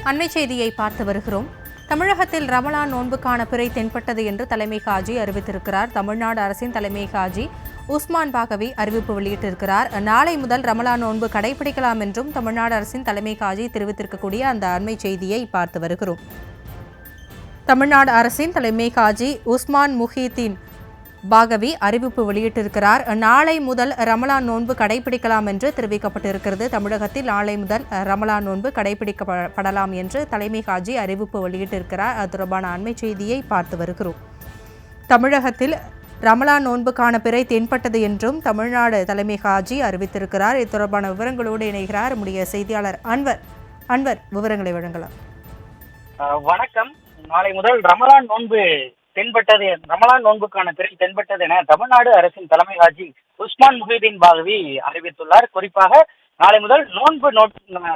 அண்மை செய்தியை பார்த்து வருகிறோம். தமிழகத்தில் ரமலான் நோன்புக்கான பிறை தென்பட்டது என்று தலைமை காஜி அறிவித்திருக்கிறார். தமிழ்நாடு அரசின் தலைமை காஜி உஸ்மான் பாகவி அறிவிப்பு வெளியிட்டிருக்கிறார். நாளை முதல் ரமலான் நோன்பு கடைபிடிக்கலாம் என்றும் தமிழ்நாடு அரசின் தலைமை காஜி தெரிவித்திருக்கக்கூடிய அந்த அண்மை செய்தியை பார்த்து வருகிறோம். தமிழ்நாடு அரசின் தலைமை காஜி உஸ்மான் முஹிதீன் பாகவி அறிவிப்பு வெளியிட்டிருக்கிறார். நாளை முதல் ரமலான் நோன்பு கடைபிடிக்கலாம் என்று தெரிவிக்கப்பட்டிருக்கிறது. தமிழகத்தில் நாளை முதல் ரமலான் நோன்பு கடைபிடிக்கப்படலாம் என்று தலைமை காஜி அறிவிப்பு வெளியிட்டிருக்கிறார். அது தொடர்பான அண்மை செய்தியை பார்த்து வருகிறோம். தமிழகத்தில் ரமலான் நோன்புக்கான பிறை தென்பட்டது என்றும் தமிழ்நாடு தலைமை காஜி அறிவித்திருக்கிறார். இது தொடர்பான விவரங்களோடு இணைகிறார் நம்முடைய செய்தியாளர் அன்வர். விவரங்களை வழங்கலாம். வணக்கம். நாளை முதல் ரமலான் நோன்பு தென்பட்டது, ரமலான் நோன்புக்கான பிறை தென்பட்டது என தமிழ்நாடு அரசின் தலைமை காஜி உஸ்மான் முஹிதீன் பாகவி அறிவித்துள்ளார். குறிப்பாக நாளை முதல்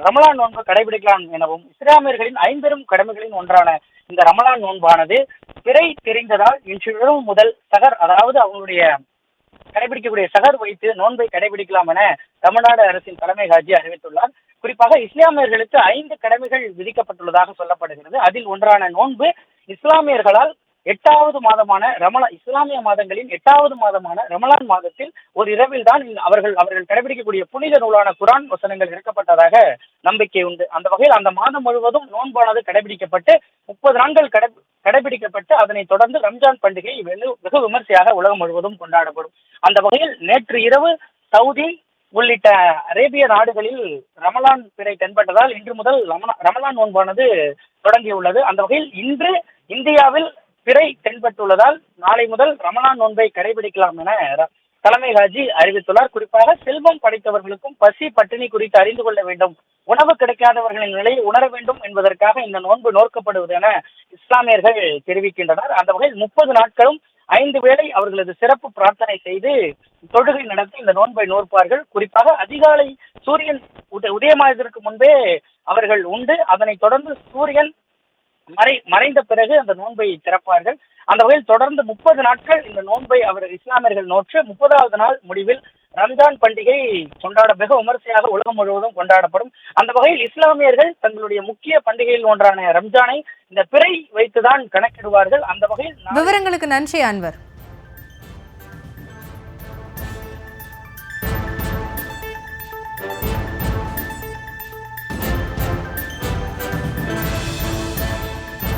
ரமலான் நோன்பு கடைபிடிக்கலாம் எனவும் இஸ்லாமியர்களின் ஐம்பெரும் கடமைகளின் ஒன்றான இந்த ரமலான் நோன்பானது பிறை தெரிந்ததால் இன்று முதல் சகர், அதாவது அவங்களுடைய கடைபிடிக்கக்கூடிய சகர் வைத்து நோன்பை கடைபிடிக்கலாம் என தமிழ்நாடு அரசின் தலைமை காஜி அறிவித்துள்ளார். குறிப்பாக இஸ்லாமியர்களுக்கு 5 கடமைகள் விதிக்கப்பட்டுள்ளதாக சொல்லப்படுகிறது. அதில் ஒன்றான நோன்பு இஸ்லாமியர்களால் 8வது மாதமான இஸ்லாமிய மாதங்களின் 8வது மாதமான ரமலான் மாதத்தில் ஒரு இரவில் தான் அவர்கள் கடைபிடிக்கக்கூடிய புனித நூலான குரான் வசனங்கள் இறக்கப்பட்டதாக நம்பிக்கை உண்டு. அந்த வகையில் அந்த மாதம் முழுவதும் நோன்பானது கடைபிடிக்கப்பட்டு 30 நாட்கள் கடைபிடிக்கப்பட்டு அதனைத் தொடர்ந்து ரம்ஜான் பண்டிகை வெகு விமர்சையாக உலகம் முழுவதும் கொண்டாடப்படும். அந்த வகையில் நேற்று இரவு சவுதி உள்ளிட்ட அரேபிய நாடுகளில் ரமலான் பிறை தென்பட்டதால் இன்று முதல் ரமலான் நோன்பானது தொடங்கியுள்ளது. அந்த வகையில் இன்று இந்தியாவில் பிறை தென்பட்டுள்ளதால் நாளை முதல் ரமலான் நோன்பை கடைபிடிக்கலாம் என தலைமை காஜி அறிவித்துள்ளார். குறிப்பாக செல்வம் படைத்தவர்களுக்கும் பசி பட்டினி குறித்து அறிந்து கொள்ள வேண்டும், உணவு கிடைக்காதவர்களின் நிலையை உணர வேண்டும் என்பதற்காக இந்த நோன்பு நோக்கப்படுவது என இஸ்லாமியர்கள் தெரிவிக்கின்றனர். அந்த வகையில் 30 நாட்களும் 5 வேளை அவர்களது சிறப்பு பிரார்த்தனை செய்து தொழுகை நடத்தி இந்த நோன்பை நோற்பார்கள். குறிப்பாக அதிகாலை சூரியன் உதயமாவதற்கு முன்பே அவர்கள் உண்டு, அதனைத் தொடர்ந்து சூரியன் மறைந்த பிறகு அந்த நோன்பை திறப்பார்கள். அந்த வகையில் தொடர்ந்து 30 நாட்கள் இந்த நோன்பை இஸ்லாமியர்கள் நோற்று 30வது நாள் முடிவில் ரம்ஜான் பண்டிகை வெகு விமர்சையாக உலகம் முழுவதும் கொண்டாடப்படும். அந்த வகையில் இஸ்லாமியர்கள் தங்களுடைய முக்கிய பண்டிகையில் ஒன்றான ரம்ஜானை இந்த பிறை வைத்துதான் கணக்கிடுவார்கள். அந்த வகையில் விவரங்களுக்கு நன்றி அன்வர்.